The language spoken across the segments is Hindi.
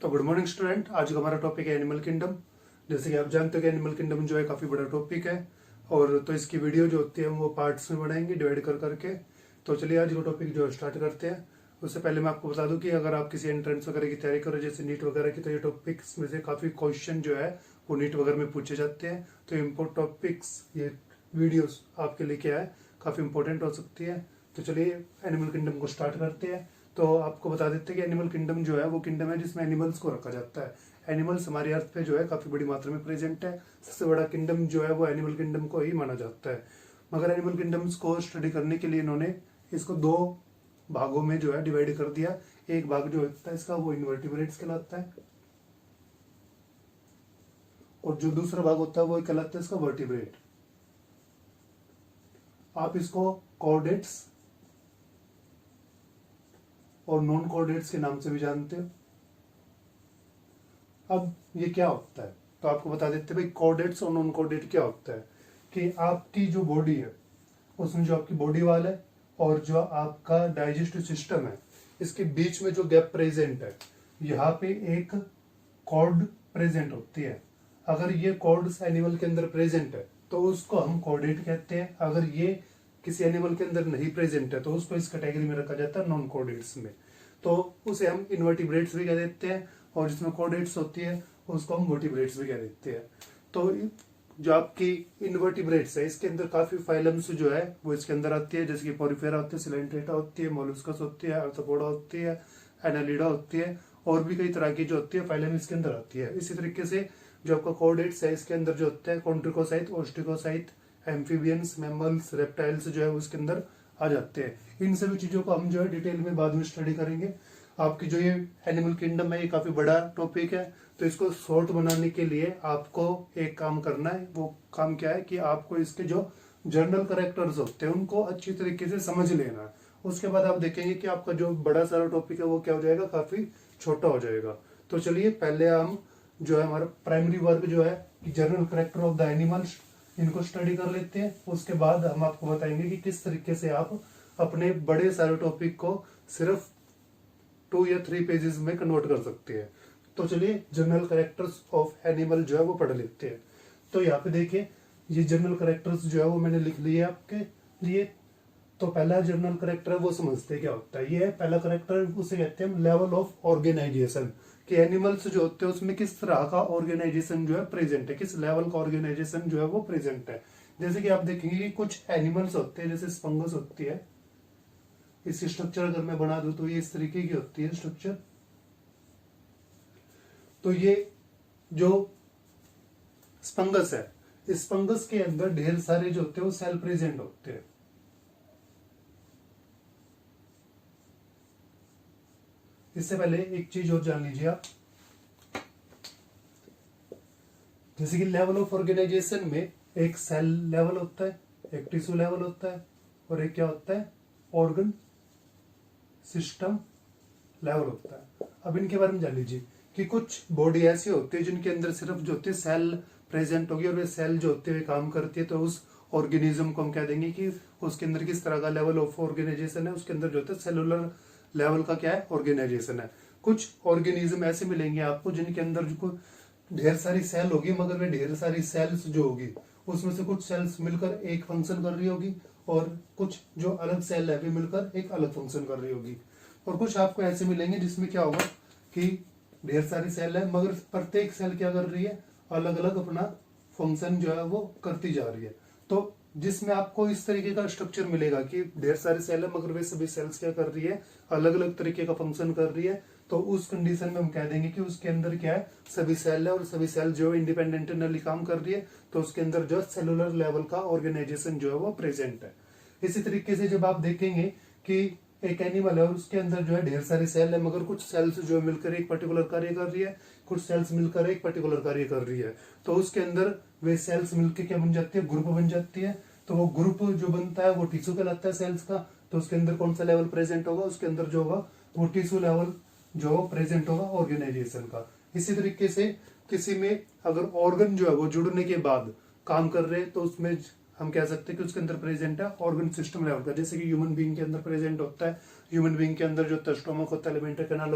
तो गुड मॉर्निंग स्टूडेंट। आज का हमारा टॉपिक है एनिमल किंगडम। जैसे कि आप जानते हो कि एनिमल किंगडम जो है काफी बड़ा टॉपिक है, और तो इसकी वीडियो जो होती है वो पार्ट्स में बनाएंगे डिवाइड कर करके। तो चलिए आज का टॉपिक जो है स्टार्ट करते हैं। उससे पहले मैं आपको बता दूं कि अगर आप किसी एंट्रेंस वगैरह की तैयारी करो, जैसे नीट वगैरह की, तो ये टॉपिक्स में से काफी क्वेश्चन जो है वो नीट वगैरह में पूछे जाते हैं। तो इम्पोर्ट टॉपिक्स ये वीडियोस आपके लिए क्या है, काफी इंपॉर्टेंट हो सकती है। तो चलिए एनिमल किंगडम को स्टार्ट करते हैं। तो आपको बता देते हैं कि एनिमल किंगडम जो है वो किंगडम है जिसमें एनिमल्स को रखा जाता है। एनिमल्स हमारी अर्थ पे जो है काफी बड़ी मात्रा में प्रेजेंट है। सबसे बड़ा किंगडम जो है वो एनिमल किंगडम को ही माना जाता है। मगर एनिमल किंगडम्स को स्टडी करने के लिए इन्होंने इसको दो भागों में जो है डिवाइड कर दिया। एक भाग जो होता है इसका वो इन्वर्टिब्रेट्स कहलाता है, और जो दूसरा भाग होता है वो कहलाता है इसका वर्टिब्रेट। आप इसको कॉर्डेट्स और नॉन कोऑर्डिनेट्स के नाम से भी जानते हो। अब ये क्या होता है तो आपको बता देते हैं भाई, कोऑर्डिनेट्स और नॉन कोऑर्डिनेट क्या होता है। कि आपकी जो बॉडी है उसमें जो आपकी बॉडी वाल है और जो आपका डाइजेस्टिव सिस्टम है, इसके बीच में जो गैप प्रेजेंट है, यहाँ पे एक कॉर्ड प्रेजेंट होती है। अगर ये कॉर्ड्स एनिमल के अंदर प्रेजेंट है तो उसको हम कोऑर्डिनेट कहते हैं। अगर ये किसी एनिमल के अंदर नहीं प्रेजेंट है तो उसको इस कैटेगरी में रखा जाता है नॉन कोऑर्डिनेट्स में। तो उसे हम इन्वर्टिब्रेट्स भी कह देते हैं, और जिसमें कोऑर्डिनेट्स होती है उसको हम वर्टिब्रेट्स भी कह देते हैं। तो जो आपकी इन्वर्टिब्रेट्स है इसके अंदर काफी फाइलम्स जो है वो इसके अंदर आती है, जैसे कि पोरिफेरा होती है, सिलेंट्रेटा होती है, मोलस्कस होती है, आर्थ्रोपोडा होती है, एनालिडा होती है, और भी कई तरह की जो होती है फाइलम इसके अंदर आती है। इसी तरीके से जो आपका कोऑर्डिनेट्स है इसके अंदर जो होता है कॉन्ट्रिकोसाइट, ओस्टिकोसाइट, एम्फीबियंस, मैमल्स, रेप्टाइल्स जो है उसके अंदर आ जाते हैं। इन सभी चीजों को हम जो है डिटेल में बाद में स्टडी करेंगे। आपकी जो ये एनिमल किंगडम है ये काफी बड़ा टॉपिक है, तो इसको शॉर्ट बनाने के लिए आपको एक काम करना है। वो काम क्या है कि आपको इसके जो जर्नल करेक्टर्स होते हैं उनको अच्छी तरीके से समझ लेना है। उसके बाद आप देखेंगे कि आपका जो बड़ा सारा टॉपिक है वो क्या हो जाएगा, काफी छोटा हो जाएगा। तो चलिए पहले हम जो है हमारा प्राइमरी वर्क जो है कि journal character of the animals, इनको स्टडी कर लेते हैं। उसके बाद हम आपको बताएंगे कि किस तरीके से आप अपने बड़े सारे टॉपिक को सिर्फ 2 या 3 पेजेस में कन्वर्ट कर सकते हैं। तो चलिए जनरल कैरेक्टर्स ऑफ एनिमल जो है वो पढ़ लेते हैं। तो यहाँ पे देखिए ये जनरल कैरेक्टर्स जो है वो मैंने लिख लिए आपके लिए। तो पहला जनरल कैरेक्टर है वो समझते हैं क्या होता है। ये है पहला कैरेक्टर, उसे कहते हैं लेवल ऑफ ऑर्गेनाइजेशन, कि एनिमल्स जो होते हैं उसमें किस तरह का ऑर्गेनाइजेशन जो है प्रेजेंट है, किस लेवल का ऑर्गेनाइजेशन जो है वो प्रेजेंट है। जैसे कि आप देखेंगे कि कुछ एनिमल्स होते हैं, जैसे स्पंगस होती है, इसकी स्ट्रक्चर अगर मैं बना दूं तो ये इस तरीके की होती है स्ट्रक्चर। तो ये जो स्पंगस है, इस स्पंगस के अंदर ढेर सारे जो होते हैं वो सेल प्रेजेंट होते हैं। इससे पहले एक चीज और जान लीजिए आप, जैसे कि लेवल ऑफ ऑर्गेनाइजेशन में एक सेल लेवल होता है, एक टिश्यू लेवल होता है, और एक क्या होता है ऑर्गन सिस्टम लेवल होता है। अब इनके बारे में जान लीजिए कि कुछ बॉडी ऐसी होती है जिनके अंदर सिर्फ जो होती है सेल प्रेजेंट होगी, और वे सेल जो होते हैं काम करती है। तो उस ऑर्गेनिज्म को हम कह देंगे कि उसके अंदर किस तरह का लेवल ऑफ ऑर्गेनाइजेशन है, उसके अंदर जो होता है सेलुलर लेवल का क्या है ऑर्गेनाइजेशन है। कुछ ऑर्गेनिज्म ऐसे मिलेंगे आपको जिनके अंदर जो ढेर सारी सेल होगी, मगर वे ढेर सारी सेल्स जो होगी उसमें से कुछ सेल्स मिलकर एक फंक्शन कर रही होगी, और कुछ जो अलग सेल है वे मिलकर एक अलग फंक्शन कर रही होगी। और कुछ आपको ऐसे मिलेंगे जिसमें क्या होगा कि ढेर सारी सेल है मगर प्रत्येक सेल क्या कर रही है, अलग अलग अपना फंक्शन जो है वो करती जा रही है। तो जिसमें आपको इस तरीके का स्ट्रक्चर मिलेगा कि ढेर सारी सेल है मगर वे सभी सेल्स क्या कर रही है, अलग अलग तरीके का फंक्शन कर रही है। तो उस कंडीशन में हम कह देंगे कि उसके अंदर क्या है, सभी सेल है और सभी सेल जो इंडिपेंडेंटली काम कर रही है। तो उसके अंदर जो सेलुलर लेवल का ऑर्गेनाइजेशन जो है वो प्रेजेंट है। इसी तरीके से जब आप देखेंगे कि एक एनिमल है और उसके अंदर जो है ढेर सारी सेल है, मगर कुछ सेल्स जो मिलकर एक पर्टिकुलर कार्य कर रही है, कुछ सेल्स मिलकर एक पर्टिकुलर कार्य कर रही है। तो उसके अंदर वे सेल्स मिलकर क्या बन जाती है, ग्रुप बन जाती है। तो वो ग्रुप जो बनता है वो टिश्यू कहलाता है सेल्स का। तो उसके अंदर कौन सा लेवल प्रेजेंट होगा, उसके अंदर जो होगा वो टिश्यू लेवल जो प्रेजेंट होगा ऑर्गेनाइजेशन का। इसी तरीके से किसी में अगर ऑर्गन जो है वो जुड़ने के बाद काम कर रहे हैं तो उसमें हम कह सकते हैं कि उसके अंदर प्रेजेंट है ऑर्गन सिस्टम लेवल का। जैसे कि ह्यूमन बीइंग के अंदर प्रेजेंट होता है, ह्यूमन बीइंग के अंदर जो स्टोमक होता है, एलिमेंट्री कैनाल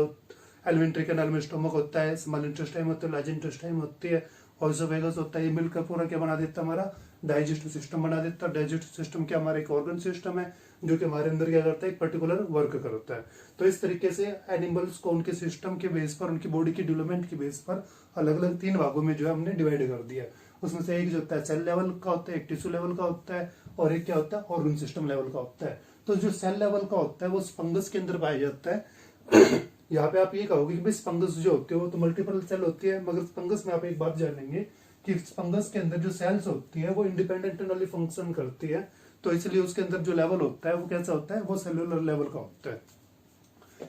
एलिमेंट्री कैनाल में स्टोमक होता है, स्मॉल इंटेस्टाइन होता है, लार्ज इंटेस्टाइन होती है, ऑइसोफेगस होता है। ये मिलकर पूरा क्या बना देता है, हमारा डाइजेस्टिव सिस्टम बना देता है। डाइजेस्टिव सिस्टम क्या हमारा एक ऑर्गन सिस्टम है जो कि हमारे अंदर क्या करता है, एक पर्टिकुलर वर्क करता है। तो इस तरीके से एनिमल्स को उनके सिस्टम के बेस पर, उनकी बॉडी की डेवलपमेंट के बेस पर अलग अलग 3 भागों में जो है हमने डिवाइड कर दिया। उसमें से एक जो होता है सेल लेवल का होता है, एक टिश्यू लेवल का होता है, और एक क्या होता है, ऑर्गन सिस्टम लेवल का होता है। तो जो सेल लेवल का होता है वो फंगस के अंदर पाया जाता है। यहाँ पे आप ये कहोगे कि भाई फंगस जो होती है वो तो मल्टीपल सेल होती है, मगर फंगस में आप एक बात जानेंगे कि फंगस के अंदर जो सेल्स होती है वो इंडिपेंडेंटली फंक्शन करती है। तो इसलिए उसके अंदर जो लेवल होता है वो कैसा होता है, वो सेलुलर लेवल का होता है।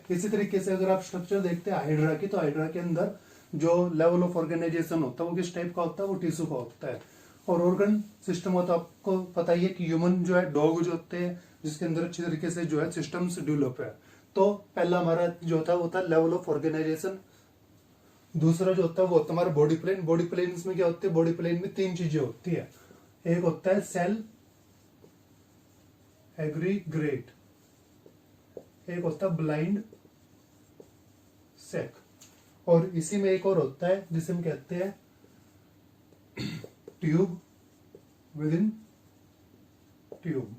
इसी तरीके से अगर आप स्ट्रक्चर देखते हैं हाइड्रा की, तो हाइड्रा के अंदर जो लेवल ऑफ ऑर्गेनाइजेशन होता है वो किस टाइप का होता है, वो टिश्यू का होता है। और ऑर्गन सिस्टम होता है, आपको पता ही है कि ह्यूमन जो है, डॉग जो होते हैं जिसके अंदर अच्छी तरीके से जो है सिस्टम्स डेवलप है। तो पहला हमारा जो होता है वो होता है लेवल ऑफ ऑर्गेनाइजेशन। दूसरा जो होता है वो होता है हमारा बॉडी प्लेन। बॉडी प्लेन में क्या होती है, बॉडी प्लेन में 3 चीजें होती है। एक होता है सेल एग्रीग्रेट, एक होता है ब्लाइंड सेक, और इसी में एक और होता है जिसे हम कहते हैं ट्यूब विद इन ट्यूब।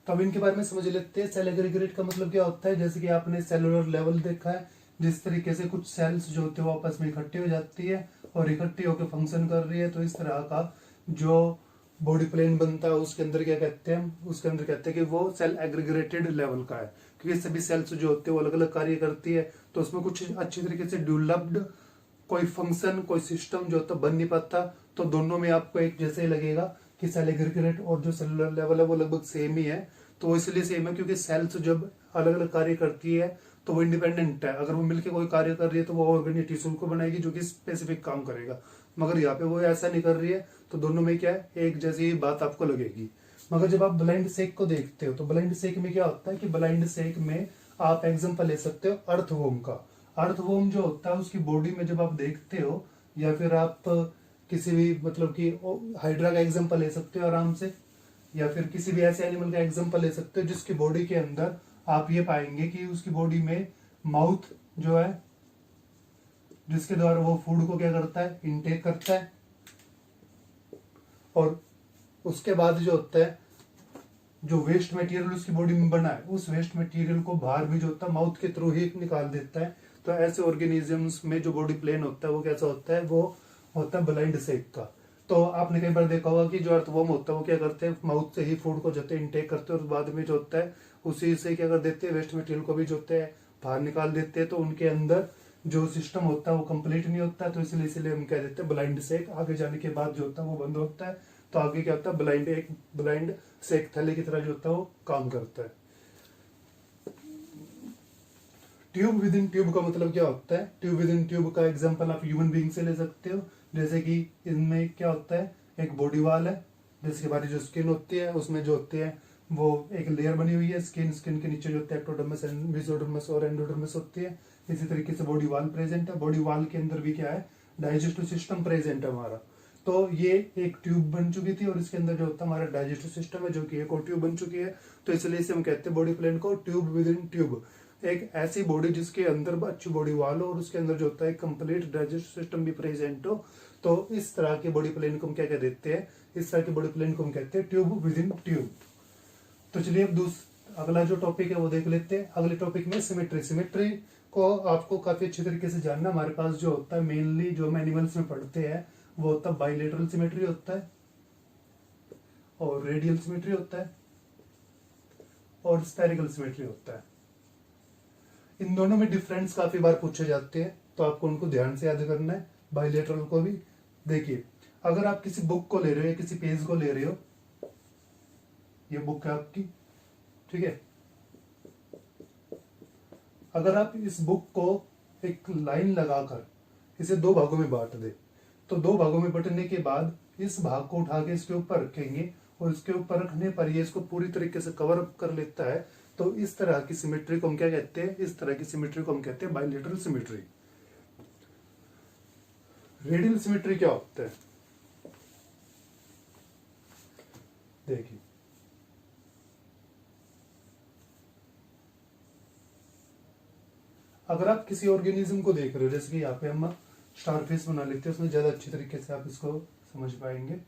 तो अब इनके बारे में समझ लेते हैं। सेल एग्रीगेट का मतलब क्या होता है, जैसे कि आपने सेलुलर लेवल देखा है, जिस तरीके से कुछ सेल्स जो होते हैं वो आपस में इकट्ठी हो जाती है और इकट्ठी होकर फंक्शन कर रही है। तो इस तरह का जो बॉडी प्लेन बनता है उसके अंदर क्या कहते हैं, उसके अंदर कहते हैं कि वो सेल एग्रीगेटेड लेवल का है, क्योंकि सभी सेल्स जो होते हैं वो अलग अलग कार्य करती है। तो उसमें कुछ अच्छी तरीके से डेवलप्ड कोई फंक्शन, कोई सिस्टम जो होता बन नहीं पाता। तो दोनों में आपको एक जैसे ही लगेगा कि सेल एग्रीगेट और जो सेलुलर लेवल है वो लगभग सेम ही है। तो इसलिए सेम है क्योंकि सेल्स जब अलग अलग कार्य करती है तो वो इंडिपेंडेंट है। अगर वो मिलकर कोई कार्य कर रही है तो वो ऑर्गन या टिश्यू को बनाएगी जो कि स्पेसिफिक काम करेगा, मगर यहाँ पे वो ऐसा नहीं कर रही है। तो दोनों में क्या है, एक जैसी बात आपको लगेगी। मगर जब आप ब्लाइंड सेक को देखते हो तो ब्लाइंड सेक में क्या होता है कि ब्लाइंड सेक में आप एग्जांपल ले सकते हो अर्थवॉर्म का। अर्थवॉर्म जो होता है उसकी बॉडी में जब आप देखते हो, या फिर आप किसी भी मतलब कि हाइड्रा का एग्जांपल ले सकते हो आराम से, या फिर किसी भी ऐसे एनिमल का एग्जांपल ले सकते हो जिसकी बॉडी के अंदर आप ये पाएंगे कि उसकी बॉडी में माउथ जो है, जिसके द्वारा वो फूड को क्या करता है, इनटेक करता है। और उसके बाद जो होता है, जो वेस्ट मटेरियल उसकी बॉडी में बना है उस वेस्ट मटेरियल को बाहर भी जो होता है माउथ के थ्रू ही निकाल देता है। तो ऐसे ऑर्गेनिजम्स में जो बॉडी प्लेन होता है वो कैसा होता है, वो होता है ब्लाइंड सेक का। तो आपने कई बार देखा होगा कि जो अर्थवॉर्म होता है वो क्या करते हैं, माउथ से ही फूड को जो इनटेक करते हैं और बाद में जो होता है उसी से क्या कर देते हैं, वेस्ट मटेरियल को भी जो होता है बाहर निकाल देते हैं। तो उनके अंदर जो सिस्टम होता है वो कंप्लीट नहीं होता, तो इसलिए हम कह देते हैं ब्लाइंड सेक। आगे जाने के बाद जो होता है वो बंद होता है। तो आगे क्या होता है, ब्लाइंड सेक थैले की तरह जो होता है वो काम करता है। ट्यूब विद इन ट्यूब का मतलब क्या होता है, ट्यूब विद इन ट्यूब का एग्जांपल आप ह्यूमन बीइंग से ले सकते हो। जैसे कि इनमें क्या होता है, एक बॉडी वाल है जिसके बारे जो स्किन होती है उसमें जो होती है वो एक लेयर बनी हुई है। स्किन के नीचे जो होता है एक्टोडर्मिस, मेसोडर्मिस और एंडोडर्मिस होती है। इसी तरीके से बॉडी वाल प्रेजेंट है। बॉडी वाल के अंदर भी क्या है, डाइजेस्टिव सिस्टम प्रेजेंट है हमारा। तो ये एक ट्यूब बन चुकी थी और इसके अंदर जो होता है हमारा डाइजेस्टिव सिस्टम है जो कि एक और ट्यूब बन चुकी है। तो इसलिए इसे हम कहते हैं बॉडी प्लेन को ट्यूब विद इन ट्यूब। एक ऐसी बॉडी जिसके अंदर अच्छी बॉडी वाल हो और उसके अंदर जो होता है कंप्लीट डाइजेस्टिव सिस्टम भी प्रेजेंट हो। तो इस तरह के बॉडी प्लेन को हम क्या कह देते हैं, इस तरह के बॉडी प्लेन को हम कहते हैं ट्यूब विद इन ट्यूब। तो चलिए अब अगला जो टॉपिक है वो देख लेते हैं। अगले टॉपिक में सिमेट्री। सिमेट्री को आपको काफी अच्छी तरीके से जानना। हमारे पास जो होता है मेनली जो हम एनिमल्स में पढ़ते हैं वो होता है बाइलेटरल सिमेट्री होता है, और रेडियल सिमेट्री होता है, और स्फेरिकल सिमेट्री होता है। इन दोनों में डिफरेंस काफी बार पूछे जाते हैं, तो आपको उनको ध्यान से याद करना है। बाइलेटरल को भी देखिए, अगर आप किसी बुक को ले रहे हो या किसी पेज को ले रहे हो, ये बुक है आपकी, ठीक है। अगर आप इस बुक को एक लाइन लगाकर इसे 2 भागों में बांट दे, तो 2 भागों में बंटने के बाद इस भाग को उठा के इसके ऊपर रखेंगे और इसके ऊपर रखने पर ये इसको पूरी तरीके से कवर अप कर लेता है। तो इस तरह की सिमेट्री को हम क्या कहते हैं, इस तरह की सिमेट्री को हम कहते हैं बाइलेटरल सिमेट्री। रेडियल सिमेट्री क्या होता है, देखिए अगर आप किसी ऑर्गेनिज्म को देख रहे हो, जैसे कि यहाँ पे हम स्टारफिश बना लेते हैं, उसमें ज्यादा अच्छी तरीके से आप इसको समझ पाएंगे।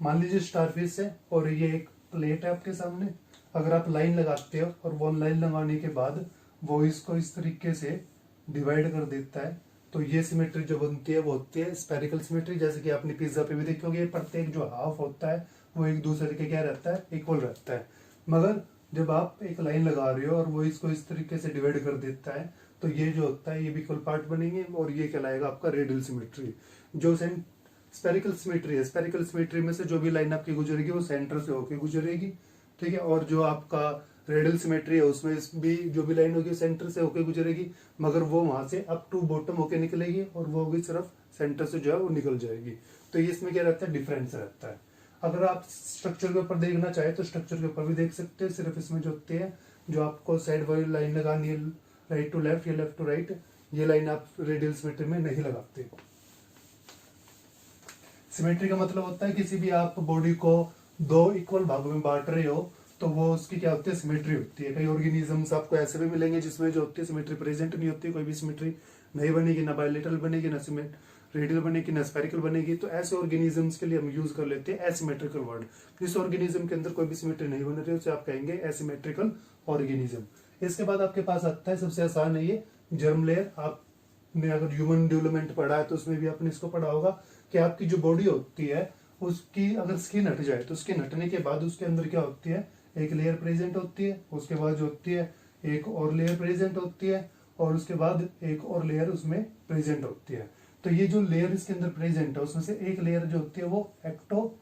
मान लीजिए स्टारफिश है और ये एक प्लेट है आपके सामने। अगर आप लाइन लगाते हो और वो लाइन लगाने के बाद वो इसको इस तरीके से डिवाइड कर देता है, तो ये सिमेट्री जो बनती है वो होती है स्पेरिकल सिमेट्री। जैसे कि आपने पिज्जा पे भी देखी होगी, प्रत्येक जो हाफ होता है वो एक दूसरे के क्या रहता है, इक्वल रहता है। मगर जब आप एक लाइन लगा रहे हो और वो इसको इस तरीके से डिवाइड कर देता है, तो ये जो होता है ये भी इक्वल पार्ट बनेंगे और ये कहलाएगा आपका रेडियल सिमेट्री। जो स्पेरिकल सिमेट्री है, स्पेरिकल सिमेट्री में से जो भी लाइन आपकी गुजरेगी वो सेंटर से होके गुजरेगी, ठीक है। और जो आपका रेडियल सिमेट्री है उसमें भी जो भी लाइन होगी सेंटर से होके गुजरेगी, मगर वो वहां से अप टू बॉटम होके निकलेगी और वो होगी सिर्फ सेंटर से जो है वो निकल जाएगी। तो ये इसमें क्या रहता है, डिफरेंस रहता है। अगर आप स्ट्रक्चर के ऊपर देखना चाहे तो स्ट्रक्चर के ऊपर भी देख सकते हैं। सिर्फ इसमें जो होती है, जो आपको साइड वाली लाइन लगानी है राइट टू लेफ्ट या लेफ्ट टू राइट, ये लाइन आप रेडियल सिमेट्री में नहीं लगाते। सिमेट्री का मतलब होता है किसी भी आप बॉडी को दो इक्वल भागों में बांट रहे हो तो वो उसकी क्या होती है, सिमेट्री होती है। कई ऑर्गेनिजम्स आपको ऐसे भी मिलेंगे जिसमें जो होती है सिमेट्री प्रेजेंट नहीं होती, कोई भी सिमेट्री नहीं बनेगी, ना बायलेटरल बनेगी, ना रेडियल बनेगी, ना स्पेरिकल बनेगी। तो ऐसे ऑर्गेनिजम्स के लिए हम यूज कर लेते हैं एसिमेट्रिकल वर्ड। जिस ऑर्गेनिज्म के अंदर कोई भी सिमेट्री नहीं बन रही उसे आप कहेंगे एसिमेट्रिकल ऑर्गेनिज्म। इसके बाद आपके पास आता है, सबसे आसान है ये, जर्म लेयर। आपने अगर ह्यूमन डेवलपमेंट पढ़ा है तो उसमें भी आपने इसको पढ़ा होगा कि आपकी जो बॉडी होती है उसकी अगर स्किन हट जाए तो स्किन हटने के बाद उसके अंदर क्या होती है, एक लेयर प्रेजेंट होती है, उसके बाद जो होती है एक और लेयर प्रेजेंट होती है, और उसके बाद एक और लेयर उसमें प्रेजेंट होती है। तो ये जो लेयर इसके अंदर प्रेजेंट है उसमें से एक लेयर जो होती है वो एक्टोडर्म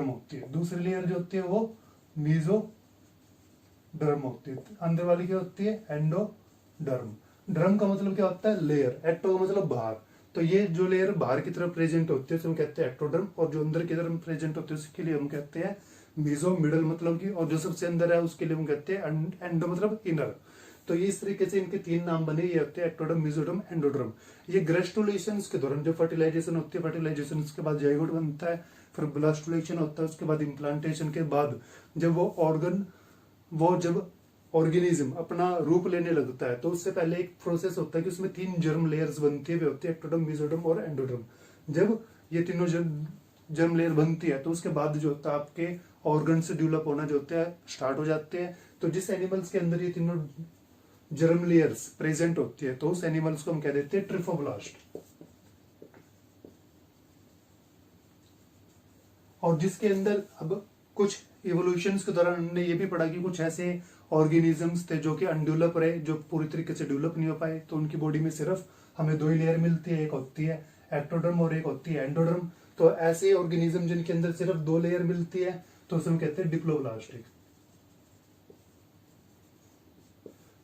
होती है, दूसरी लेयर जो होती है वो मीजोडर्म होती है, अंदर वाली क्या होती है, एंडोडर्म। ड्रम का मतलब क्या होता है, लेयर। एक्टो का मतलब बाहर। तो ये जो लेयर बाहर की तरफ प्रेजेंट होती है उसे हम कहते हैं एक्टोडर्म, और जो अंदर की तरफ प्रेजेंट होती है उसके लिए हम कहते हैं मीजो, मिडल मतलब की, और जो सबसे अंदर है उसके लिए हम कहते हैं एंडो मतलब इनर। तो ये इस तरीके से इनके तीन नाम बने, ये होते हैं एक्टोडर्म, मीजोडर्म, एंडोडर्म। ये ग्रेस्टुलेशन के दौरान जो फर्टिलाइजेशन होती है, फर्टिलाइजेशन के बाद जाइगोट बनता है, फिर ब्लास्टुलेशन होता है, उसके बाद इम्प्लांटेशन के बाद जब जब ऑर्गेनिज्म अपना रूप लेने लगता है तो उससे पहले एक प्रोसेस होता है कि उसमें तीन जर्म लेयर्स बनती है, होती है एक्टोडर्म, मीजोडर्म और एंडोडर्म। जब ये तीनों जर्म लेयर बनती है तो उसके बाद जो होता है आपके ऑर्गन्स डेवलप होना जो होता है स्टार्ट हो जाते हैं। तो जिस एनिमल्स के अंदर ये तीनों जर्म लेयर्स प्रेजेंट होती है तो उस एनिमल्स को हम कह देते हैं ट्रिफोब्लास्ट। और जिसके अंदर अब कुछ इवोल्यूशंस के दौरान हमने ये भी पढ़ा कि कुछ ऐसे ऑर्गेनिजम्स थे जो कि अनडेवलप रहे, जो पूरी तरीके से डेवलप नहीं हो पाए, तो उनकी बॉडी में सिर्फ हमें दो ही लेयर मिलती है, एक होती है एक्टोडर्म और एक होती है एंडोडर्म। तो ऐसे ऑर्गेनिज्म जिनके अंदर सिर्फ दो लेयर मिलती है तो उसे हम कहते हैं डिप्लोब्लास्टिक।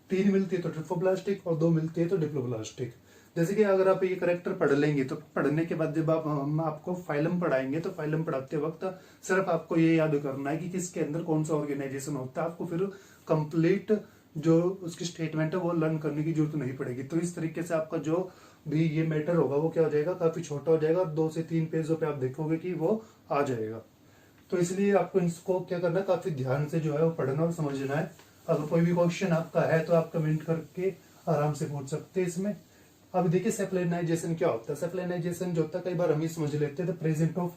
तीन मिलती है तो ट्रिफोब्लास्टिक और दो मिलती है तो डिप्लोब्लास्टिक। जैसे कि अगर आप ये करेक्टर पढ़ लेंगे तो पढ़ने के बाद जब हम आपको फाइलम पढ़ाएंगे तो फाइलम पढ़ाते वक्त सिर्फ आपको ये याद करना है कि किसके अंदर कौन सा ऑर्गेनाइजेशन होता है। आपको फिर कंप्लीट जो उसकी स्टेटमेंट है वो लर्न करने की जरूरत नहीं पड़ेगी। तो इस तरीके से आपका जो भी ये मैटर होगा वो क्या हो जाएगा, काफी छोटा हो जाएगा, 2 से 3 पेजों पे आप देखोगे कि वो आ जाएगा। तो इसलिए आपको इसको क्या करना है, काफी ध्यान से जो है वो पढ़ना और समझना है। अगर कोई भी क्वेश्चन आपका है तो आप कमेंट करके आराम से पूछ सकते हैं इसमें। अब देखिए सेफलाइनाइजेशन क्या होता है। सेफलाइनाइजेशन जो होता है कई बार हम ही समझ लेते हैं प्रेजेंट ऑफ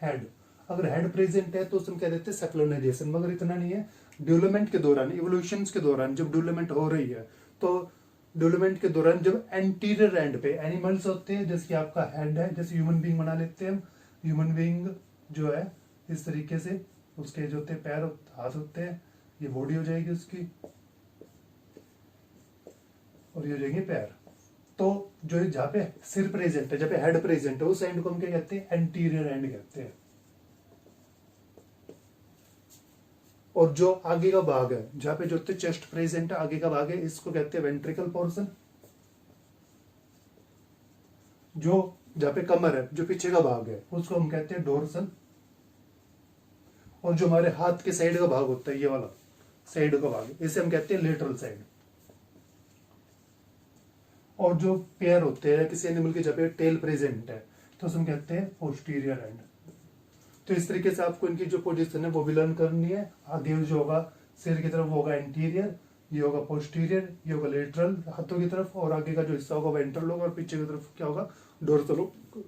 हेड। अगर हेड प्रेजेंट है तो उसमें कह देते हैं सेफलाइनाइजेशन, मगर इतना नहीं है। डेवलपमेंट के दौरान, इवोल्यूशन के दौरान जब डेवलपमेंट हो रही है तो डेवलपमेंट के दौरान जब एंटीरियर एंड पे एनिमल्स होते हैं, जैसे कि आपका हेड है, जैसे ह्यूमन बीइंग बना लेते हैं हम। ह्यूमन बीइंग जो है इस तरीके से उसके जो होते हैं पैर हाथ होते हैं, ये बॉडी हो जाएगी उसकी, और ये हो जाएंगे पैर। तो जो जहाँ पे सिर प्रेजेंट है, जहाँ पे हेड प्रेजेंट है, उस एंड को हम क्या कहते हैं, एंटीरियर एंड कहते हैं। और जो आगे का भाग है, जहाँ पे जो होते चेस्ट प्रेजेंट है, आगे का भाग है, इसको कहते हैं वेंट्रिकल पोर्शन। जो जहाँ पे कमर है, जो पीछे का भाग है, उसको हम कहते हैं डोर्सल। और जो हमारे हाथ के साइड का भाग होता है, ये वाला साइड का भाग, इसे हम कहते हैं लेटरल साइड। और जो पेयर होते हैं किसी एनिमल के जब पे टेल प्रेजेंट है तो उसमें कहते हैं पोस्टीरियर एंड। तो इस तरीके से आपको इनकी जो पोजीशन है वो भी लर्न करनी है। आगे जो होगा सिर की तरफ वो होगा एंटीरियर, ये होगा पोस्टीरियर, ये होगा लेटरल हाथों की तरफ, और आगे का जो हिस्सा होगा वेंट्रल होगा, और पीछे की तरफ क्या होगा डोर्सल होगा।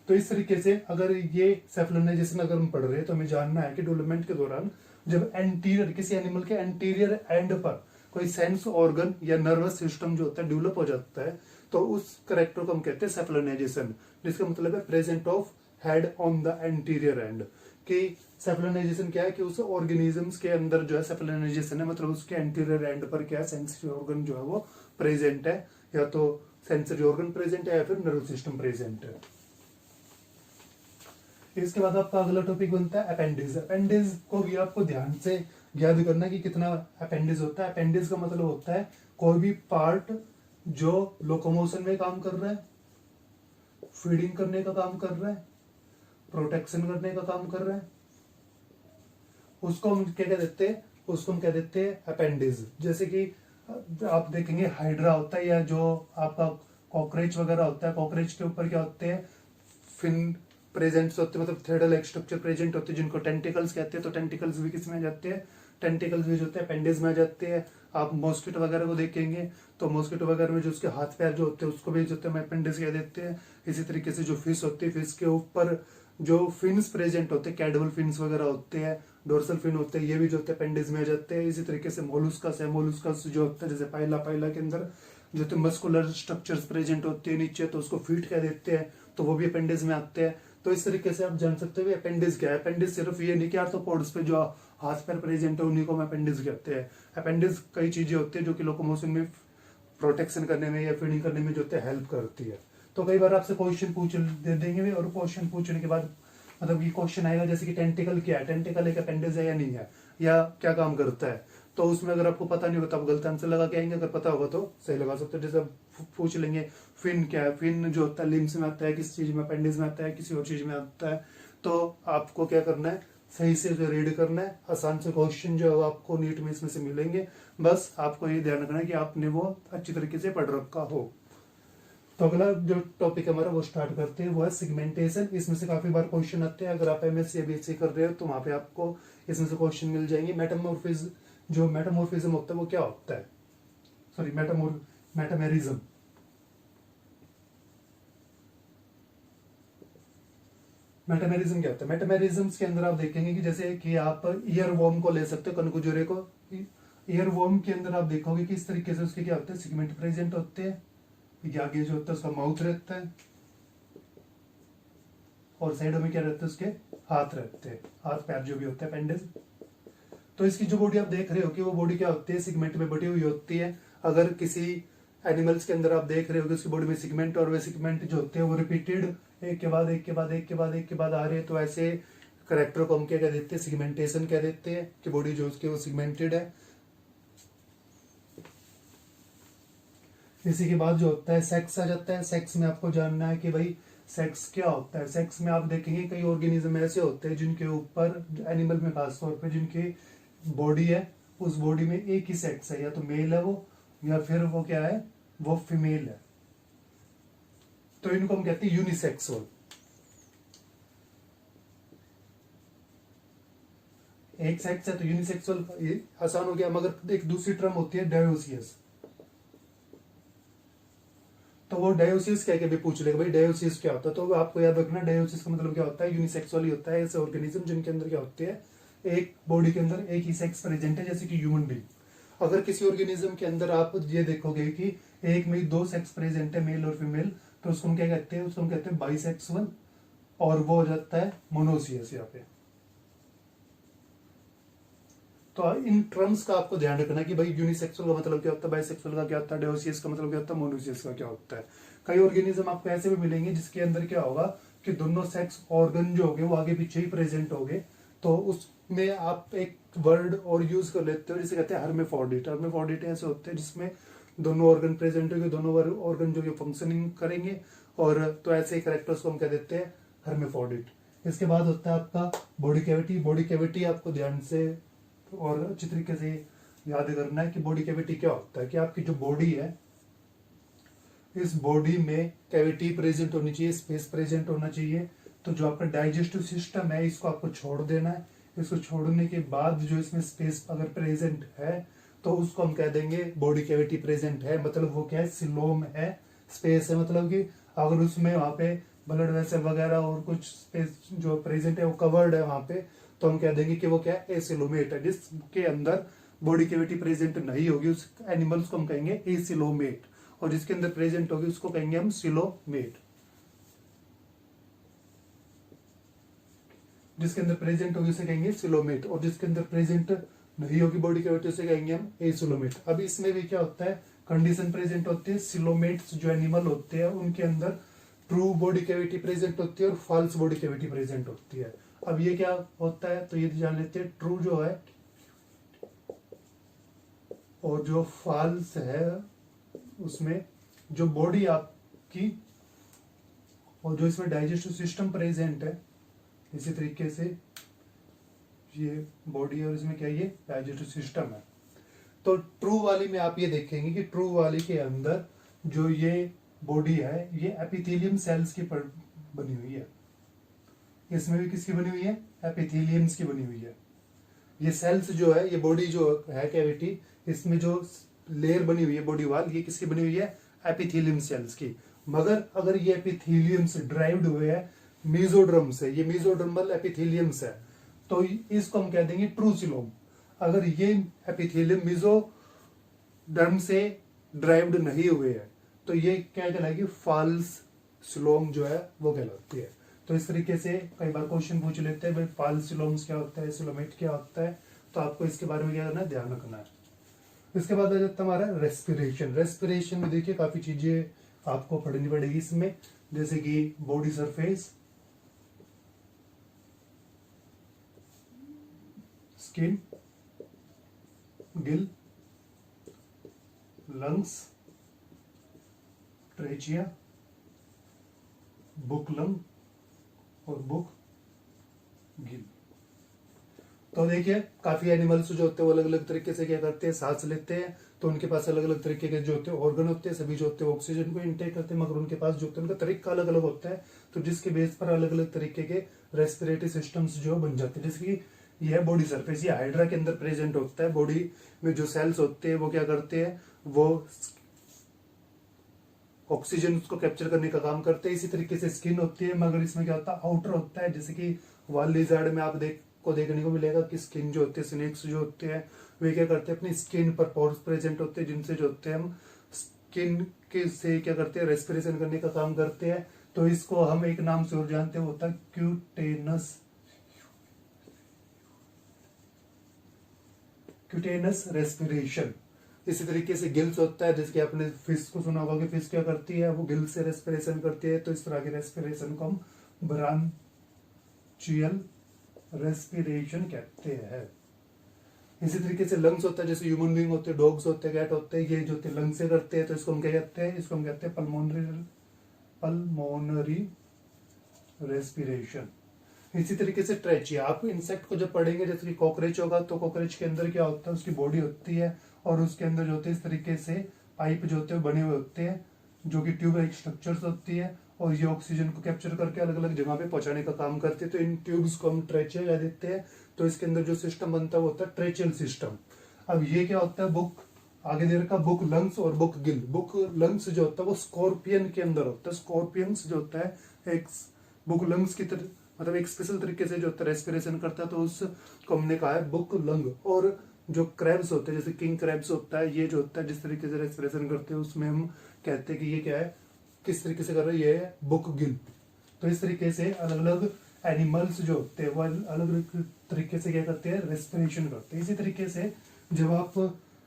तो इस तरीके से अगर ये सेफलाइजेशन अगर हम पढ़ रहे हैं तो हमें जानना है कि डेवलपमेंट के दौरान जब एंटीरियर किसी एनिमल के एंटीरियर एंड पर कोई सेंस ऑर्गन या नर्वस सिस्टम जो होता है डेवलप हो जाता है तो उस करेक्टर को हम कहते हैं सेफलाइजेशन, जिसका मतलब है present of head on the anterior and. कि सेफलाइजेशन क्या है कि उस ऑर्गेनिजम्स के अंदर जो है सेफलाइजेशन है, मतलब उसके एंटीरियर एंड पर क्या है सेंसरी ऑर्गन जो है वो प्रेजेंट है, या तो सेंसरी ऑर्गन प्रेजेंट है या फिर नर्वस सिस्टम प्रेजेंट है। इसके बाद आपका अगला टॉपिक बनता है अपेंडिज। अपेंडिज को भी आपको ध्यान से याद करना कि कितना अपेंडिज होता है। अपेंडिज का मतलब होता है कोई भी पार्ट जो लोकोमोशन में काम कर रहा है, फीडिंग करने का काम कर रहा है, प्रोटेक्शन करने का काम कर रहा है, उसको हम क्या कह देते हैं, उसको हम कह देते हैं अपेंडिज। जैसे कि आप देखेंगे हाइड्रा होता है या जो आपका कॉकरोच वगैरह होता है, कॉकरोच के ऊपर क्या होते हैं फिन प्रेजेंट होते हैं, मतलब थ्रेडल एक स्ट्रक्चर प्रेजेंट होते हैं जिनको टेंटिकल्स कहते हैं। तो टेंटिकल्स भी किस में आ जाते हैं, टेंटिकल्स भी जो होते हैं अपेंडिज में आ जाते हैं। आप मॉस्किटो वगैरह को देखेंगे तो मॉस्किटो वगैरह में जो उसके हाथ पैर जो होते हैं उसको भी जो होते हैं अपेंडिज कह देते हैं। इसी तरीके से जो फिश होती है, फिश के ऊपर जो फिन्स प्रेजेंट होते हैं, कैडबल फिन्स वगैरह होते हैं, डोर्सल फिन होते हैं, ये भी जो होते हैं अपेंडिज में आ जाते हैं। इसी तरीके से मोलुस्कस है, मोलुस्कस जो होता है जैसे पाइला, पाइला के अंदर जो होते मस्कुलर स्ट्रक्चर्स प्रेजेंट होते हैं नीचे, तो उसको फीट कह देते हैं, तो वो भी अपेंडिज में आते हैं। तो इस तरीके से आप जान सकते हो अपेंडिज क्या है। अपेंडिज सिर्फ ये नहीं कि आर्थ्रोपोड्स पे जो हाथ पैर प्रेजेंट है उन्हीं को हम अपेंडिज कहते हैं। अपेंडिज कई चीजें होती है जो कि लोकोमोशन में, प्रोटेक्शन करने में या फीडिंग करने में जो होते हैं हेल्प करती है। तो कई बार आपसे क्वेश्चन पूछ दे देंगे भी, और क्वेश्चन पूछने के बाद मतलब ये क्वेश्चन आएगा जैसे कि टेंटिकल क्या है, टेंटिकल एक अपेंडिज है या नहीं है, या क्या काम करता है। तो उसमें अगर आपको पता नहीं होगा तो आप गलत आंसर लगा के आएंगे, अगर पता होगा तो सही लगा सकते हो। जैसे पूछ लेंगे फिन क्या है, फिन जो होता है लिम्स में आता है, किस चीज में, अपेंडिज में आता है, किसी और चीज में आता है। तो आपको क्या करना है, सही से जो रीड करना है। आसान से क्वेश्चन जो है आपको नीट में इसमें से मिलेंगे, बस आपको ये ध्यान रखना है कि आपने वो अच्छी तरीके से पढ़ रखा हो। तो अगला जो टॉपिक हमारा वो स्टार्ट करते हैं, वो है सिगमेंटेशन। इसमें से काफी बार क्वेश्चन आते हैं, अगर आप एमएससी या बीएससी कर रहे हो तो वहां पे आपको इसमें से क्वेश्चन मिल जाएंगे। मेटामॉर्फिज्म, जो मेटामॉर्फिज्म होता है वो क्या होता है, सॉरी मेटामेरिज्म। मेटामेरिज्म क्या होता है, मेटामेरिज्म के अंदर आप देखेंगे कि जैसे कि आप ईयर वॉर्म को ले सकते हो, कनकुजुरे को। ईयर वॉर्म के अंदर आप देखोगे कि इस तरीके से उसके क्या होते हैं, सिगमेंट प्रेजेंट होते हैं। आगे जो होता है उसका माउथ रहता है, और साइडों में क्या रहता है उसके हाथ रहते हैं, हाथ पैर जो भी होता है अपेंडिज। तो इसकी जो बॉडी आप देख रहे हो कि वो बॉडी क्या होती है, सिगमेंट में बटी हुई होती है। अगर किसी एनिमल्स के अंदर आप देख रहे हो कि उसकी बॉडी में सिगमेंट, और वे सिगमेंट जो होते हैं वो रिपीटेड एक के बाद एक के बाद एक के बाद एक के बाद आ रहे हैं, तो ऐसे करेक्टर को हम क्या कह देते हैं, सिगमेंटेशन कह देते हैं कि बॉडी जो उसकी वो सिगमेंटेड है। इसी के बाद जो होता है सेक्स आ जाता है। सेक्स में आपको जानना है कि भाई सेक्स क्या होता है। सेक्स में आप देखेंगे कई ऑर्गेनिज्म ऐसे होते हैं जिनके ऊपर, एनिमल में खासतौर पे, जिनकी बॉडी है उस बॉडी में एक ही सेक्स है, या तो मेल है वो, या फिर वो क्या है, वो फीमेल है। तो इनको हम कहते हैं यूनिसेक्सुअल। एक सेक्स है तो यूनिसेक्सुअल, ये आसान हो गया। मगर एक दूसरी टर्म होती है डायोसियस। तो वो डायोसिस क्या भी पूछ लेगा भाई डायोसिस क्या होता है, तो आपको याद रखना डायोसिस का मतलब क्या होता है, यूनिसेक्सुअल ही होता है। ऐसे ऑर्गेनिज्म जिनके अंदर क्या होते हैं, एक बॉडी के अंदर एक ही सेक्स प्रेजेंट है, जैसे कि ह्यूमन बीइंग। अगर किसी ऑर्गेनिज्म के अंदर आप ये देखोगे कि एक में दो सेक्स प्रेजेंट है, मेल और फीमेल, तो उसको हम क्या कहते हैं, उसको हम कहते हैं बाइसेक्सुअल, और वो हो जाता है मोनोसियस यहाँ पे। तो इन टर्म्स का आपको ध्यान रखना कि भाई यूनिसेक्सुअल का मतलब क्या होता है, बाइसेक्सुअल का क्या होता है, डायोसियस का मतलब क्या होता है, मोनोसियस का क्या होता है। कई ऑर्गेनिज्म आपको ऐसे भी मिलेंगे जिसके अंदर क्या होगा कि दोनों सेक्स ऑर्गन जो होंगे वो आगे पीछे ही प्रेजेंट होंगे। तो उसमें आप एक वर्ड और यूज कर लेते हो जिसे कहते हैं हर्मेफोर्डिट। हर्मेफोर्डिट ऐसे होते हैं जिसमें दोनों ऑर्गन प्रेजेंट होंगे, दोनों ऑर्गन जो फंक्शनिंग करेंगे, और तो ऐसे ही कैरेक्टर्स को हम कह देते हैं हर्मेफोर्डिट। इसके बाद होता है आपका बॉडी कैविटी। बॉडी कैविटी आपको ध्यान से और अच्छी तरीके से याद करना है कि बॉडी कैविटी क्या होता है, कि आपकी जो बॉडी है इस बॉडी में कैविटी प्रेजेंट होनी चाहिए, स्पेस प्रेजेंट होना चाहिए। तो जो आपका डाइजेस्टिव सिस्टम है इसको आपको छोड़ देना है। इसको छोड़ने के बाद जो इसमें स्पेस अगर प्रेजेंट है तो उसको हम कह देंगे बॉडी कैविटी प्रेजेंट है, मतलब वो क्या है, सिलोम है, स्पेस है। मतलब कि अगर उसमें वहां पे ब्लड वेसल वगैरह और कुछ स्पेस जो प्रेजेंट है वो कवर्ड है वहां पे, तो हम कह देंगे कि वो क्या है, एसिलोमेट है। जिसके अंदर बॉडी कैविटी प्रेजेंट नहीं होगी उस एनिमल्स को हम कहेंगे एसिलोमेट, और जिसके अंदर प्रेजेंट होगी उसको कहेंगे हम सिलोमेट। जिसके अंदर प्रेजेंट होगी उसे कहेंगे सिलोमेट, और जिसके अंदर प्रेजेंट नहीं होगी बॉडी कैविटी उसे कहेंगे हम एसिलोमेट। अब इसमें भी क्या होता है, कंडीशन प्रेजेंट होती है। सिलोमेट्स जो एनिमल होते हैं उनके अंदर ट्रू बॉडी कैविटी प्रेजेंट होती है और फॉल्स बॉडी कैविटी प्रेजेंट होती है। अब ये क्या होता है, तो ये जान लेते हैं। ट्रू जो है और जो फॉल्स है उसमें जो बॉडी आपकी और जो इसमें डाइजेस्टिव सिस्टम प्रेजेंट है, इसी तरीके से ये बॉडी और इसमें क्या ये डाइजेस्टिव सिस्टम है। तो ट्रू वाली में आप ये देखेंगे कि ट्रू वाली के अंदर जो ये बॉडी है ये एपिथेलियम सेल्स की बनी हुई है। इसमें भी किसकी बनी हुई है, एपिथेलियम्स की बनी हुई है। ये सेल्स जो है, ये बॉडी जो है कैविटी, इसमें जो लेयर बनी हुई है बॉडी वाल, ये किसकी बनी हुई है, एपिथेलियम सेल्स की। मगर अगर ये एपिथेलियम्स ड्राइव्ड हुए हैं मेसोडर्म से, ये मेसोडर्मल एपिथेलियम्स है, तो इसको हम कह देंगे ट्रू सिलोम। अगर ये एपिथेलियम मेसोडर्म से ड्राइव्ड नहीं हुए हैं तो ये क्या कहलाएगी, फॉल्स सिलोम जो है वो कहलाती है। तो इस तरीके से कई बार क्वेश्चन पूछ लेते हैं भाई फॉल्स सिलोम्स क्या होता है, सिलोमेट क्या होता है, तो आपको इसके बारे में क्या करना है, ध्यान रखना है। इसके बाद आ जाता है हमारा रेस्पिरेशन। रेस्पिरेशन में देखिए काफी चीजें आपको पढ़नी पड़ेगी इसमें, जैसे कि body surface, skin, Gill, lungs, trachea, book lung और बुक गिल। तो देखिए काफी एनिमल्स जो होते हैं वो अलग अलग तरीके से क्या करते हैं, सांस लेते हैं। तो उनके पास अलग अलग तरीके के जो होते हैं ऑर्गन होते हैं, सभी जो होते हैं ऑक्सीजन को इनटेक करते हैं, मगर उनके पास जो होते हैं उनका तरीका अलग अलग होता है। तो जिसके बेस पर अलग अलग तरीके के रेस्पिरेटरी सिस्टम्स जो बन जाते हैं। जैसे कि यह बॉडी सरफेस, ये हाइड्रा के अंदर प्रेजेंट होता है। बॉडी में जो सेल्स होते हैं वो क्या करते हैं, वो ऑक्सीजन को कैप्चर करने का काम करते हैं। इसी तरीके से स्किन होती है, मगर इसमें क्या होता है, आउटर होता है। जैसे कि वाल लिजर्ड में आप देखने को मिलेगा कि स्किन जो होती है, स्नेक्स जो होते हैं वे क्या करते हैं, अपनी स्किन पर पोर्स प्रेजेंट होते हैं, जिनसे जो होते हैं हम स्किन के से क्या करते हैं, रेस्पिरेशन करने का काम करते हैं। तो इसको हम एक नाम से और जानते हैं, होता है क्यूटेनस रेस्पिरेशन। इसी तरीके से गिल्स होता है, जैसे कि आपने फिश को सुना होगा कि फिश क्या करती है, वो गिल से रेस्पिरेशन करती है। तो इस तरह के रेस्पिरेशन को हम ब्रांचियल रेस्पिरेशन कहते हैं। इसी तरीके से लंग्स होता है, जैसे ह्यूमन बीइंग होते हैं, डॉग्स होते हैं, कैट होते हैं, ये जो लंग से करते हैं। तो इसको हम क्या कहते हैं, इसको हम कहते हैं पल्मोनरी रेस्पिरेशन। इसी तरीके से ट्रेचिया, आप इंसेक्ट को जब पढ़ेंगे, जैसे कि कॉकरोच होगा, तो कॉकरोच के अंदर क्या होता है, उसकी बॉडी होती है और उसके अंदर जो होते हैं इस तरीके से पाइप जो होते हैं बने हुए होते हैं, जो कि ट्यूब लाइक स्ट्रक्चर्स होती है, और ये ऑक्सीजन को कैप्चर करके अलग अलग जगह पे पहुंचाने का काम करते हैं। तो इन ट्यूब्स को हम ट्रेचिया कह देते हैं। तो इसके अंदर जो सिस्टम बनता है वो होता है ट्रेचियल सिस्टम। अब ये क्या होता है, बुक आगे दे रखा बुक लंग्स और बुक गिल। बुक लंग्स जो होता है वो स्कॉर्पियन के अंदर होता है। स्कॉर्पियंस जो होता है एक बुक लंग्स की तरह, मतलब एक स्पेशल तरीके से जो होता है रेस्पिरेशन करता है, तो उसको हमने कहा है बुक लंग। और जो क्रैब्स होते हैं, जैसे किंग क्रैब्स होता है, ये जो होता है जिस तरीके से रेस्पिरेशन करते हैं उसमें हम कहते हैं कि ये क्या है, किस तरीके से कर रहे हैं, ये है बुक गिल। तो इस तरीके से अलग अलग एनिमल्स जो होते हैं वो अलग अलग तरीके से क्या करते हैं, रेस्पिरेशन करते हैं। इसी तरीके से जब आप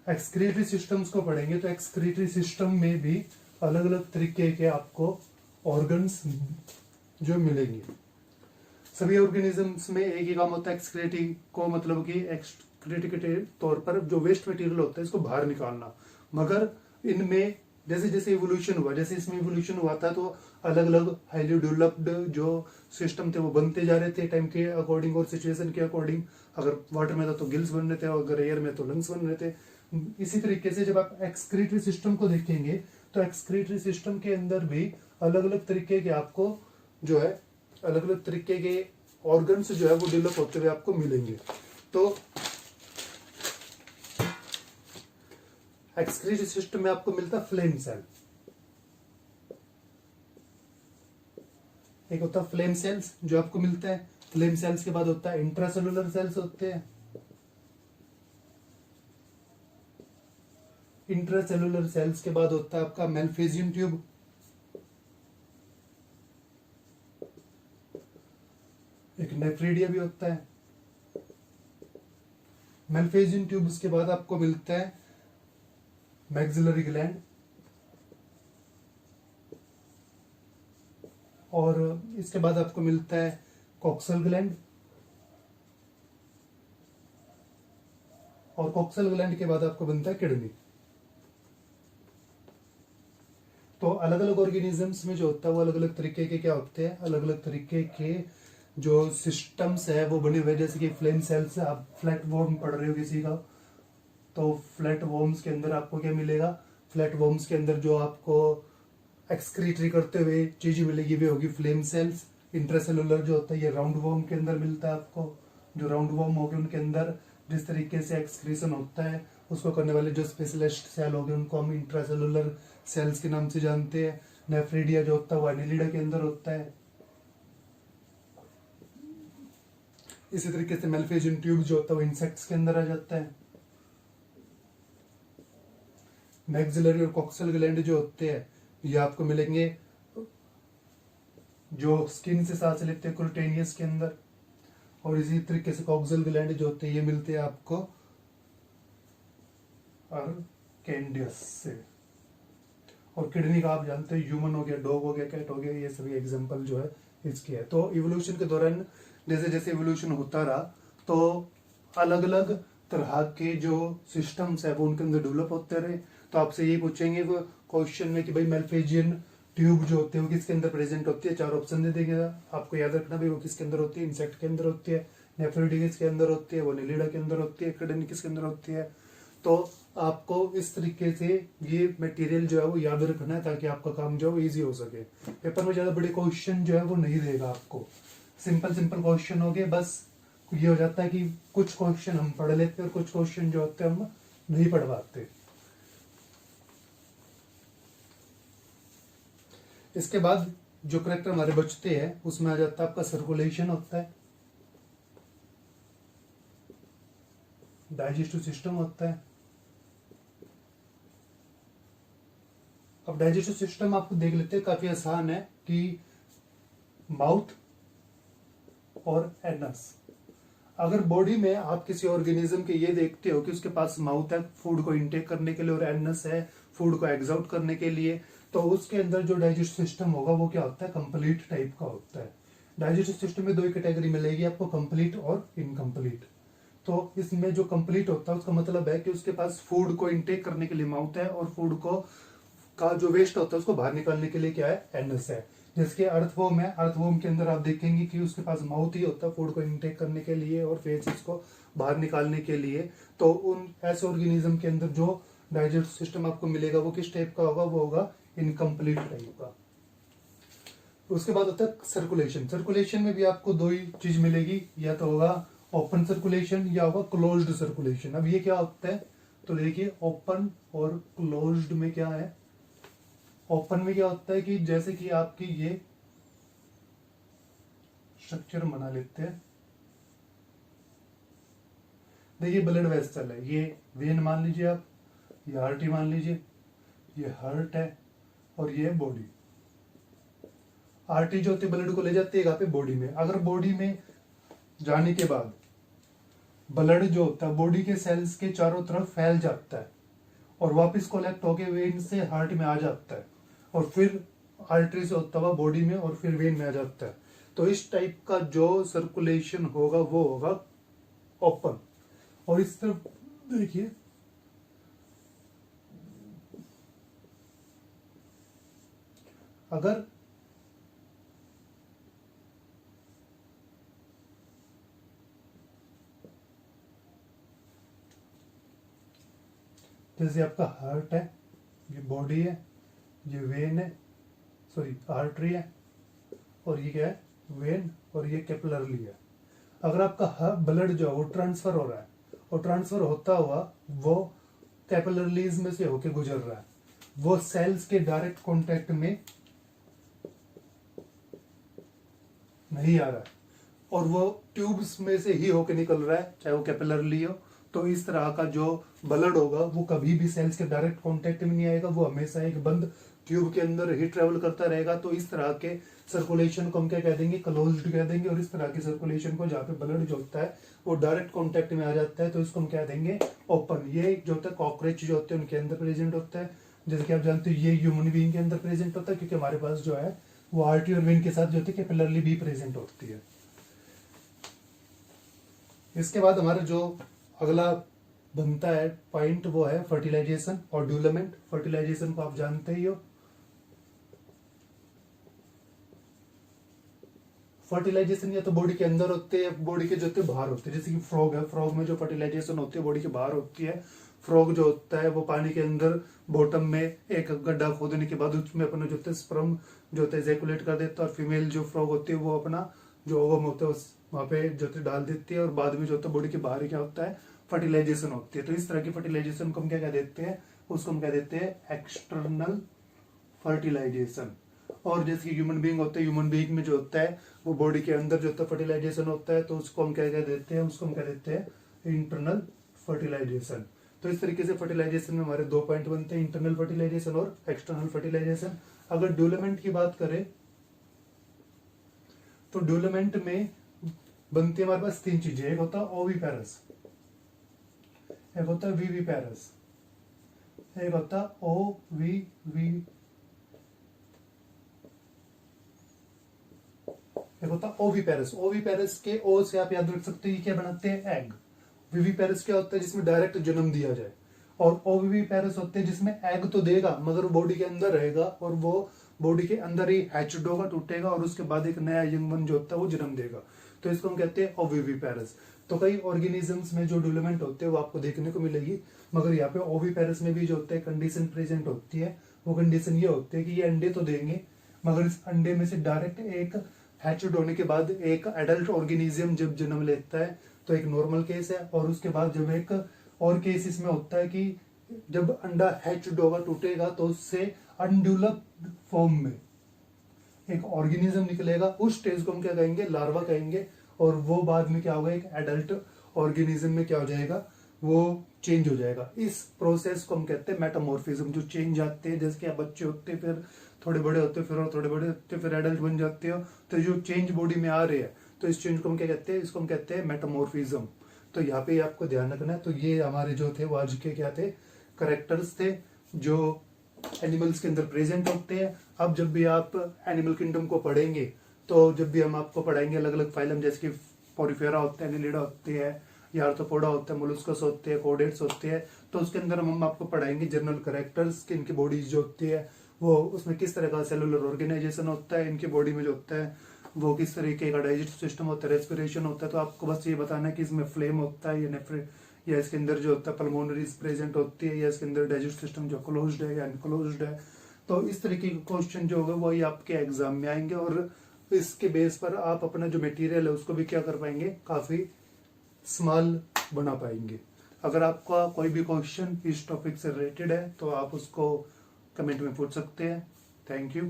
एक्सक्रीटरी सिस्टम्स को पढ़ेंगे तो एक्सक्रीटरी सिस्टम में भी अलग अलग तरीके के आपको ऑर्गन्स जो मिलेंगे। सभी ऑर्गेनिजम्स में एक ही काम होता है एक्सक्रीटी को, मतलब कि एक्सक्रीटी के तौर पर जो वेस्ट मटेरियल होता है इसको बाहर निकालना। मगर इनमें जैसे जैसे इवोल्यूशन हुआ, जैसे इसमें इवोल्यूशन हुआ था, तो अलग अलग हाईली डेवलप्ड जो सिस्टम थे वो बनते जा रहे थे टाइम के अकॉर्डिंग और सिचुएशन के अकॉर्डिंग। अगर वाटर में था तो गिल्स बन रहे थे, और अगर एयर में तो लंग्स बन रहे थे। इसी तरीके से जब आप एक्सक्रीटरी सिस्टम को देखेंगे तो एक्सक्रीटरी सिस्टम के अंदर भी अलग अलग तरीके के आपको जो है अलग अलग तरीके के ऑर्गन्स जो है वो डेवलप होते हुए आपको मिलेंगे। तो एक्सक्रीटरी सिस्टम में आपको मिलता है फ्लेम सेल, एक होता है फ्लेम सेल्स जो आपको मिलता है। फ्लेम सेल्स के बाद होता है इंट्रासेलुलर सेल्स होते हैं। इंट्रासेलुलर सेल्स के बाद होता है आपका मेलफेजियन ट्यूब, एक नेफ्रिडिया भी होता है। मेलफेजियन ट्यूब के बाद आपको मिलता है मैक्सिलरी ग्लैंड, और इसके बाद आपको मिलता है कॉक्सल ग्लैंड, और कॉक्सल ग्लैंड के बाद आपको बनता है किडनी। तो अलग अलग ऑर्गेनिजम्स में जो होता है वो अलग अलग तरीके के क्या होते हैं, अलग अलग तरीके के जो सिस्टम्स है वो बने हुए। जैसे कि फ्लेम सेल्स, आप फ्लैट वॉर्म पढ़ रहे हो किसी का, तो फ्लैट वॉर्म्स के अंदर आपको क्या मिलेगा, फ्लैट वॉर्म्स के अंदर जो आपको एक्सक्रीटरी करते हुए चीज मिलेगी वे होगी फ्लेम सेल्स। इंट्रासेलुलर जो होता है ये राउंड वॉर्म के अंदर मिलता है आपको। जो राउंड वॉर्म हो गए उनके अंदर जिस तरीके से एक्सक्रीशन होता है उसको करने वाले जो स्पेशलिस्ट सेल हो गए उनको हम इंट्रासेलुलर सेल्स के नाम से जानते हैं। नेफ्रिडिया जो होता है वो एनिलिडा के अंदर होता है। इसी तरीके से मेलफेजियन ट्यूब जो होता है वो इंसेक्ट्स के अंदर आ जाता है। मैक्सिलरी और कॉक्सल ग्लैंड जो होते हैं ये आपको मिलेंगे जो स्किन से सांस लेते हैं क्रोटेनियस के अंदर, और इसी तरीके से कॉक्सल ग्लैंड जो होते हैं ये मिलते हैं आपको अर्केंडियस से। और किडनी का आप जानते हैं ह्यूमन हो गया, डॉग हो गया, कैट हो गया, ये सभी एग्जांपल जो है इसके है। तो इवोल्यूशन के दौरान जैसे जैसे इवोल्यूशन होता रहा तो अलग अलग तरह के जो सिस्टम्स है वो उनके अंदर डेवलप होते रहे। तो आपसे ये पूछेंगे वो क्वेश्चन में कि भाई मेलफेजियन ट्यूब जो होते हैं वो किसके अंदर प्रेजेंट होती है, 4 ऑप्शन दे देंगे आपको याद रखना भाई वो किसके अंदर होती है। इंसेक्ट के अंदर होती है, नेफ्रिडिया के अंदर होती है, वो नीलिडा के अंदर होती है, किडनी किसके अंदर होती है। तो आपको इस तरीके से ये मटेरियल जो है वो याद रखना है ताकि आपका काम जो है इजी हो सके। पेपर में ज्यादा बड़े क्वेश्चन जो है वो नहीं देगा आपको, सिंपल सिंपल क्वेश्चन हो गए। बस ये हो जाता है कि कुछ क्वेश्चन हम पढ़ लेते हैं और कुछ क्वेश्चन जो होते हैं हम नहीं पढ़ पाते। इसके बाद जो करेक्टर हमारे बचते हैं उसमें आ जाता है आपका सर्कुलेशन होता है, डाइजेस्टिव सिस्टम होता है। अब डाइजेस्टिव सिस्टम आपको देख लेते हैं, काफी आसान है कि माउथ और एनस। अगर बॉडी में आप किसी ऑर्गेनिज्म के ये देखते हो कि उसके पास माउथ है फूड को इनटेक करने के लिए और एनस है फूड को एग्जॉट करने के लिए, तो उसके अंदर जो डाइजेस्टिव सिस्टम होगा वो क्या होता है, कंप्लीट टाइप का होता है। डाइजेस्टिव सिस्टम में दो ही कैटेगरी मिलेगी आपको, कंप्लीट और इनकम्प्लीट। तो इसमें जो कंप्लीट होता है उसका मतलब है कि उसके पास फूड को इनटेक करने के लिए माउथ है और फूड को का जो वेस्ट होता है उसको बाहर निकालने के लिए क्या है, एनस है। जिसके अर्थवॉर्म है, अर्थवॉर्म के अंदर आप देखेंगे कि उसके पास माउथ ही होता है फूड को इनटेक करने के लिए और फेसेस को बाहर निकालने के लिए। तो उन ऐसे ऑर्गेनिज्म के अंदर जो डाइजेस्टिव सिस्टम आपको मिलेगा वो किस टाइप का होगा, वो होगा इनकम्प्लीट टाइप का। उसके बाद होता है सर्कुलेशन। सर्कुलेशन में भी आपको दो ही चीज मिलेगी, या तो होगा ओपन सर्कुलेशन या होगा क्लोज्ड सर्कुलेशन। अब ये क्या होता है, तो देखिए ओपन और क्लोज्ड में क्या है। ओपन में क्या होता है कि जैसे कि आपकी ये स्ट्रक्चर बना लेते हैं, देखिए ब्लड वेसल है, ये वेन मान लीजिए आप, ये आर्टरी मान लीजिए, ये हार्ट है और ये बॉडी। आर्टरी जो होती है ब्लड को ले जाती है कहाँ पे, बॉडी में। अगर बॉडी में जाने के बाद ब्लड जो होता है बॉडी के सेल्स के चारों तरफ फैल जाता है और वापस कलेक्ट होके वेन से हार्ट में आ जाता है और फिर आर्टरी से होता हुआ बॉडी में और फिर वेन में आ जाता है। तो इस टाइप का जो सर्कुलेशन होगा वो होगा ओपन। और इस तरफ देखिए अगर जैसे आपका हार्ट है, ये बॉडी है, ये वेन है, सॉरी आर्टरी है, और ये क्या है, वेन, और ये कैपिलरी है। अगर आपका ब्लड जो है वो ट्रांसफर हो रहा है, और ट्रांसफर होता हुआ वो कैपिलरीज में से होके गुजर रहा है, वो सेल्स के डायरेक्ट कांटेक्ट में नहीं आ रहा है, और वो ट्यूब्स में से ही होके निकल रहा है, चाहे वो कैपिलरी हो, तो इस तरह का जो ब्लड होगा वो कभी भी सेल्स के डायरेक्ट कांटेक्ट में नहीं आएगा, वो हमेशा एक बंद ट्यूब के अंदर ही ट्रेवल करता रहेगा। तो इस तरह के सर्कुलेशन को हम क्या कह देंगे, क्लोज्ड कह देंगे। और इस तरह की सर्कुलेशन को जहाँ पे ब्लड जो होता है वो डायरेक्ट कांटेक्ट में आ जाता है, तो इसको हम क्या देंगे, ओपन। ये जो होता है कॉकरोच जो होते हैं उनके अंदर प्रेजेंट होता है, जैसे कि आप जानते हो ये ह्यूमन बीइंग के अंदर प्रेजेंट होता है, क्योंकि हमारे पास जो है वो आर्टरी और वेन के साथ जो होती है कैपिलरी भी प्रेजेंट होती है। इसके बाद हमारा जो अगला बनता है पॉइंट वो है फर्टिलाइजेशन और डेवलपमेंट। फर्टिलाइजेशन को आप जानते ही हो। फर्टिलाइजेशन या तो बॉडी के अंदर होते हैं, बॉडी के जो होते हैं बाहर होते हैं। जैसे कि फ्रॉग है, फ्रॉग में जो फर्टिलाइजेशन होती है बॉडी के बाहर होती है। फ्रॉग जो होता है वो पानी के अंदर बॉटम में एक गड्ढा खोदने के बाद उसमें अपना जो होता है स्पर्म जो होता है इजैकुलेट कर देता है, और फीमेल जो फ्रॉग होती है वो अपना जो ओवम होता है उस वहां पे जो होता है डाल देती है, और बाद में जो होता है बॉडी के बाहर ही क्या होता है, फर्टिलाइजेशन होती है। तो इस तरह की फर्टिलाइजेशन को हम क्या कह देते हैं, उसको हम कह देते हैं एक्सटर्नल फर्टिलाइजेशन। और जैसे ह्यूमन बीइंग होते हैं, ह्यूमन बीइंग में जो होता है वो बॉडी के अंदर जो होता है फर्टिलाइजेशन होता है, तो उसको हम क्या कह देते हैं, उसको हम कह देते हैं इंटरनल फर्टिलाइजेशन। तो इस तरीके से फर्टिलाइजेशन में हमारे दो पॉइंट बनते हैं, इंटरनल फर्टिलाइजेशन और एक्सटर्नल फर्टिलाइजेशन। अगर डेवलपमेंट की बात करें तो डेवलपमेंट में बनती है हमारे पास तीन चीजें। एक होता है ओविपेरस, एक होता है विविपेरस, एक होता है एक होता है ओविपेरस। ओविपेरस के ओ से आप याद रख सकते हो ये क्या बनाते हैं, एग। विविपेरस क्या होता है, जिसमें डायरेक्ट जन्म दिया जाए। और ओविपेरस होते हैं जिसमें एग तो देगा मगर बॉडी के अंदर रहेगा, और वो बॉडी के अंदर ही हैच्ड होगा, टूटेगा, और उसके बाद एक नया यंग वन जो होता है वो जन्म देगा। तो इसको हम कहते हैं ओविविपेरस। तो कई ऑर्गेनिजम्स में जो डेवलपमेंट होते हैं वो आपको देखने को मिलेगी, मगर यहाँ पे ओविपेरस में भी जो होता है कंडीशन प्रेजेंट होती है। वो कंडीशन ये होती है कि ये अंडे तो देंगे, मगर इस अंडे में से डायरेक्ट एक हैच्ड होने के बाद एक एडल्ट ऑर्गेनिज्म जब जन्म लेता है तो एक नॉर्मल केस है। और उसके बाद जब एक और केस इसमें होता है कि जब अंडा हैच्ड होगा, टूटेगा, तो उससे अनडेवलप्ड फॉर्म में एक ऑर्गेनिज्म निकलेगा। उस स्टेज को हम क्या कहेंगे, लार्वा कहेंगे। और वो बाद में क्या होगा, एक एडल्ट ऑर्गेनिज्म में क्या हो जाएगा, वो चेंज हो जाएगा। इस प्रोसेस को हम कहते हैं मेटामॉर्फिज्म। जो चेंज आते हैं, जैसे कि आप बच्चे होते हैं, फिर थोड़े बड़े होते हैं, फिर और थोड़े बड़े होते हैं, फिर एडल्ट बन जाते हो, तो जो चेंज बॉडी में आ रहे हैं, तो इस चेंज को हम क्या कहते हैं, इसको हम कहते हैं मेटामॉर्फिज्म। तो यहाँ पे आपको ध्यान रखना है। तो ये हमारे जो थे वो आज के क्या थे, करेक्टर्स थे जो एनिमल्स के अंदर प्रेजेंट होते हैं। अब जब भी आप एनिमल किंगडम को पढ़ेंगे, तो जब भी हम आपको पढ़ाएंगे अलग अलग फाइलम, जैसे कि पोरिफेरा होते हैं, एनिलिडा होते हैं, या आर्थ्रोपोडा होता है, मोलस्कस होते हैं, कॉर्डेट्स होते हैं, तो उसके अंदर हम आपको पढ़ाएंगे जनरल करेक्टर्स कि इनकी बॉडीज जो होती है वो उसमें किस तरह का सेलुलर ऑर्गेनाइजेशन होता है, इनकी बॉडी में जो होता है वो किस तरीके का डाइजेस्टिव सिस्टम होता है, रेस्पिरेशन होता है। तो आपको बस ये बताना है कि इसमें फ्लेम होता है या इसके अंदर जो होता है पल्मोनरीज प्रेजेंट होती है, या इसके अंदर डाइजेस्टिव सिस्टम जो क्लोज्ड है या अनक्लोज्ड है। तो इस तरीके के क्वेश्चन जो होगा वो ही आपके एग्जाम में आएंगे, और इसके बेस पर आप अपना जो मटेरियल है उसको भी क्या कर पाएंगे, काफी स्मॉल बना पाएंगे। अगर आपका कोई भी क्वेश्चन इस टॉपिक से रिलेटेड है तो आप उसको कमेंट में पूछ सकते हैं। Thank you.